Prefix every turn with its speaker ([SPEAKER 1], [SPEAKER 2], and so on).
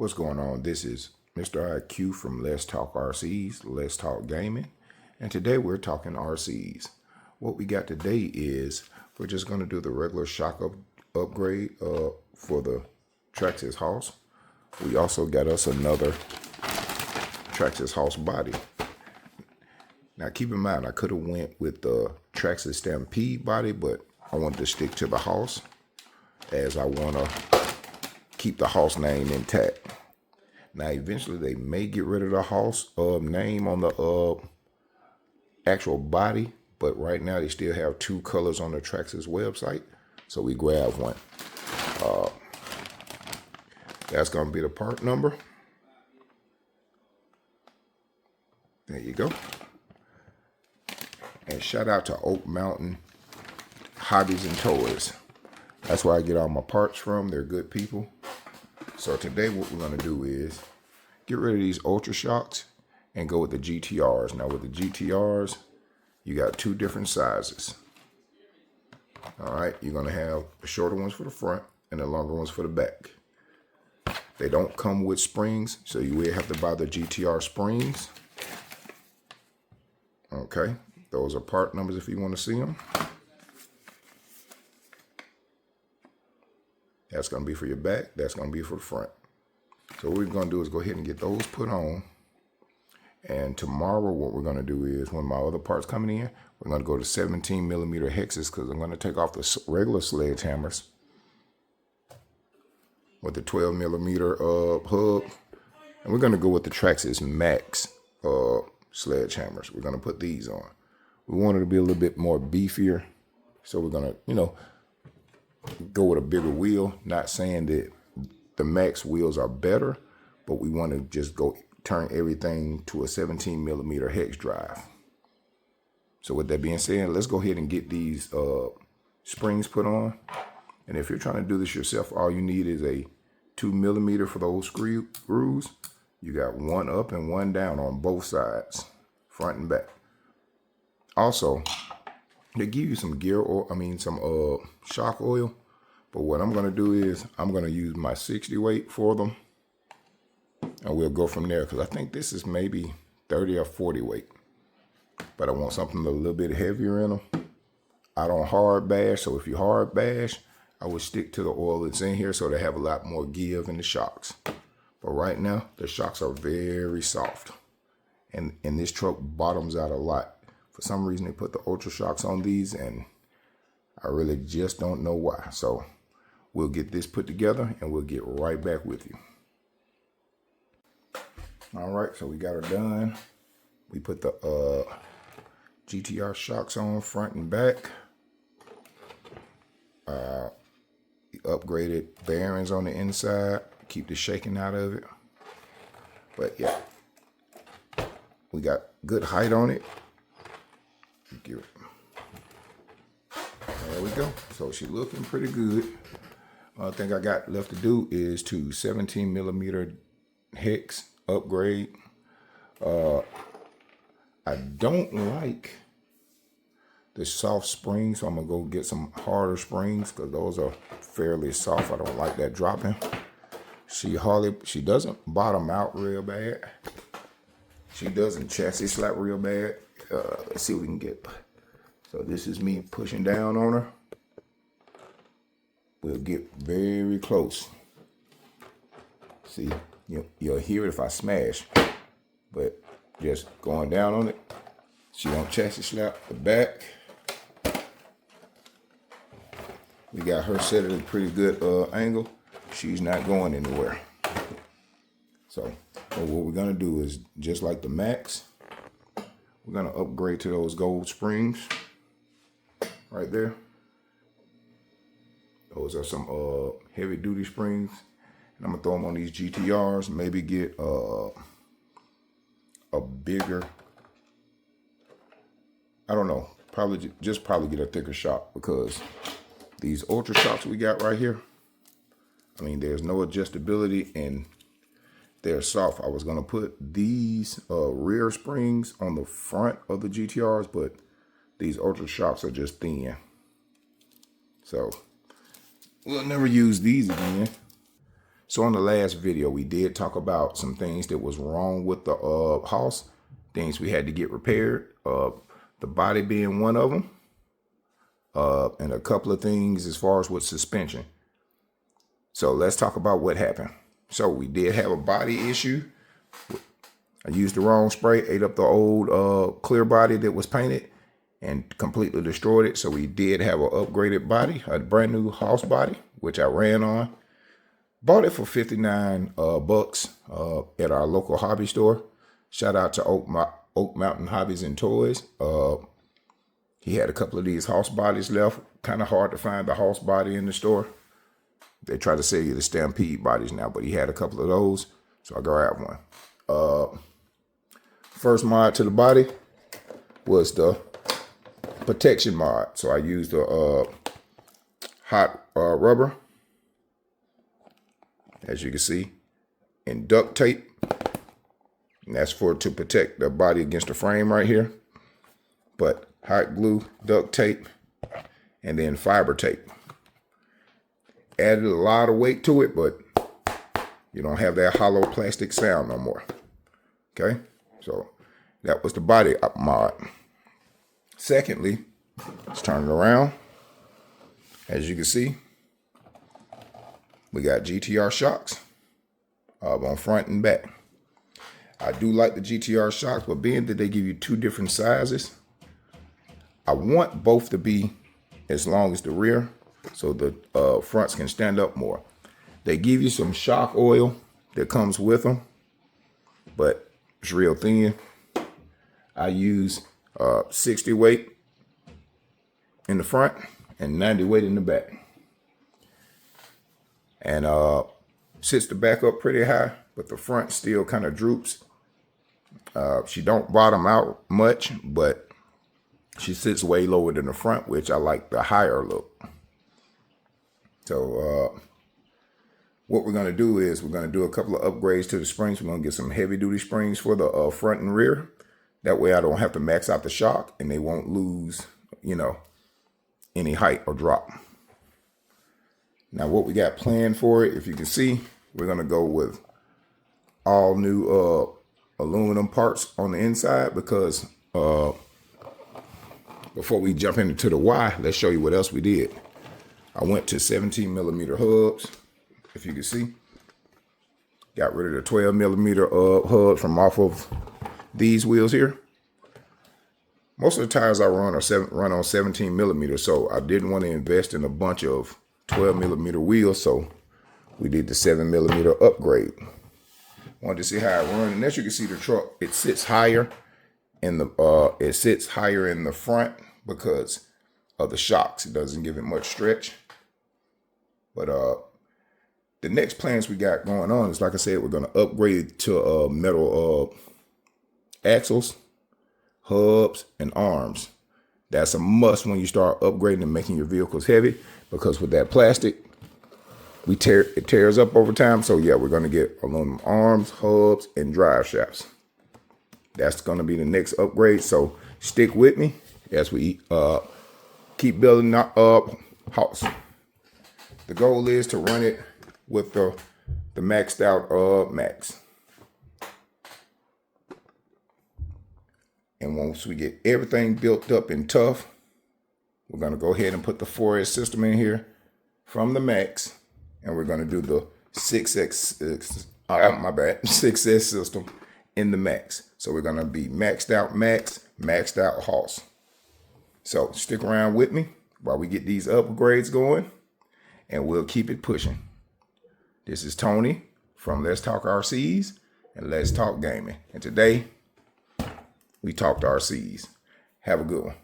[SPEAKER 1] What's going on? This is Mr. IQ from Let's Talk RCs, Let's Talk Gaming, and today we're talking RCs. What we got today is we're just going to do the regular shock upgrade for the Traxxas Hoss. We also got us another Traxxas Hoss body. Now keep in mind, I could have went with the Traxxas Stampede body, but I wanted to stick to the Hoss as I want to keep the Hoss name intact. Now eventually they may get rid of the Hoss name on the actual body, but right now they still have two colors on the Traxxas website, so we grab one. That's going to be the part number. There you go. And shout out to Oak Mountain Hobbies and Toys. That's where I get all my parts from. They're good people. So today what we're going to do is get rid of these Ultra Shocks and go with the GTRs. Now with the GTRs, you got two different sizes. All right, you're going to have the shorter ones for the front and the longer ones for the back. They don't come with springs, so you will have to buy the GTR springs. Okay, those are part numbers if you want to see them. That's going to be for your back. That's going to be for the front. So what we're going to do is go ahead and get those put on. And tomorrow what we're going to do is, when my other parts coming in, we're going to go to 17mm hexes, because I'm going to take off the regular sledgehammers with the 12mm hub. And we're going to go with the Traxxas Max sledgehammers. We're going to put these on. We want it to be a little bit more beefier. So we're going to, go with a bigger wheel. Not saying that the Max wheels are better, but we want to just go turn everything to a 17mm hex drive. So with that being said, let's go ahead and get these springs put on. And if you're trying to do this yourself, all you need is a 2mm for those screws. You got one up and one down on both sides, front and back. Also, they give you some gear oil, some shock oil. But what I'm going to do is I'm going to use my 60 weight for them. And we'll go from there, because I think this is maybe 30 or 40 weight. But I want something a little bit heavier in them. I don't hard bash, so if you hard bash, I would stick to the oil that's in here so they have a lot more give in the shocks. But right now, the shocks are very soft. And this truck bottoms out a lot. For some reason, they put the Ultra Shocks on these, and I really just don't know why. So we'll get this put together, and we'll get right back with you. All right, so we got her done. We put the GTR shocks on front and back. The upgraded bearings on the inside. Keep the shaking out of it. But yeah, we got good height on it. There we go. So she's looking pretty good. Only thing I got left to do is to 17mm hex upgrade. I don't like the soft springs, so I'm gonna go get some harder springs, because those are fairly soft. I don't like that dropping. She doesn't bottom out real bad. She doesn't chassis slap real bad. Let's see what we can get. So this is me pushing down on her. We'll get very close. See, you'll hear it if I smash, but just going down on it. She don't chassis slap the back. We got her set at a pretty good angle. She's not going anywhere. So what we're gonna do is, just like the Max, we're gonna upgrade to those gold springs right there. Those are some heavy duty springs. And I'm gonna throw them on these GTRs. Maybe get a bigger, I don't know, probably get a thicker shock, because these Ultra Shocks we got right here, there's no adjustability and they're soft. I was gonna put these rear springs on the front of the GTRs, but these Ultra Shocks are just thin. So we'll never use these again. So in the last video, we did talk about some things that was wrong with the Hoss, things we had to get repaired, the body being one of them, and a couple of things as far as with suspension. So let's talk about what happened. So we did have a body issue. I used the wrong spray, ate up the old clear body that was painted and completely destroyed it. So we did have an upgraded body, a brand new Hoss body, which I ran on. Bought it for 59 bucks at our local hobby store. Shout out to Oak Mountain Hobbies and Toys. He had a couple of these Hoss bodies left. Kind of hard to find the Hoss body in the store. They try to sell you the Stampede bodies now, but he had a couple of those, so I grabbed one. First mod to the body was the protection mod. So I used the hot rubber, as you can see, and duct tape. And that's to protect the body against the frame right here. But hot glue, duct tape, and then fiber tape. Added a lot of weight to it, but you don't have that hollow plastic sound no more. Okay, so that was the body mod. Secondly, let's turn it around. As you can see, we got GTR shocks on front and back. I do like the GTR shocks, but being that they give you two different sizes, I want both to be as long as the rear so the fronts can stand up more. They give you some shock oil that comes with them, but it's real thin. I use 60 weight in the front and 90 weight in the back. And sits the back up pretty high, but the front still kind of droops. She don't bottom out much, but she sits way lower than the front, which I like the higher look. So what we're going to do is we're going to do a couple of upgrades to the springs. We're going to get some heavy duty springs for the front and rear. That way I don't have to max out the shock and they won't lose, you know, any height or drop. Now what we got planned for it, if you can see, we're going to go with all new aluminum parts on the inside because before we jump into the why, let's show you what else we did. I went to 17 millimeter hubs, if you can see. Got rid of the 12 millimeter hubs from off of these wheels here. Most of the tires I run run on 17 millimeters, so I didn't want to invest in a bunch of 12 millimeter wheels, so we did the 7 millimeter upgrade. Wanted to see how it runs, and as you can see, the truck, it sits higher in the front because of the shocks. It doesn't give it much stretch. But the next plans we got going on is, like I said, we're going to upgrade to metal axles, hubs, and arms. That's a must when you start upgrading and making your vehicles heavy, because with that plastic, it tears up over time. So yeah, we're going to get aluminum arms, hubs, and drive shafts. That's going to be the next upgrade. So stick with me as we keep building up Hoss. The goal is to run it with the maxed out max. And once we get everything built up and tough, we're going to go ahead and put the 4S system in here from the max. And we're going to do the 6S system in the max. So we're going to be maxed out max, maxed out Hoss. So stick around with me while we get these upgrades going, and we'll keep it pushing. This is Tony from Let's Talk RCs and Let's Talk Gaming. And today, we talked RCs. Have a good one.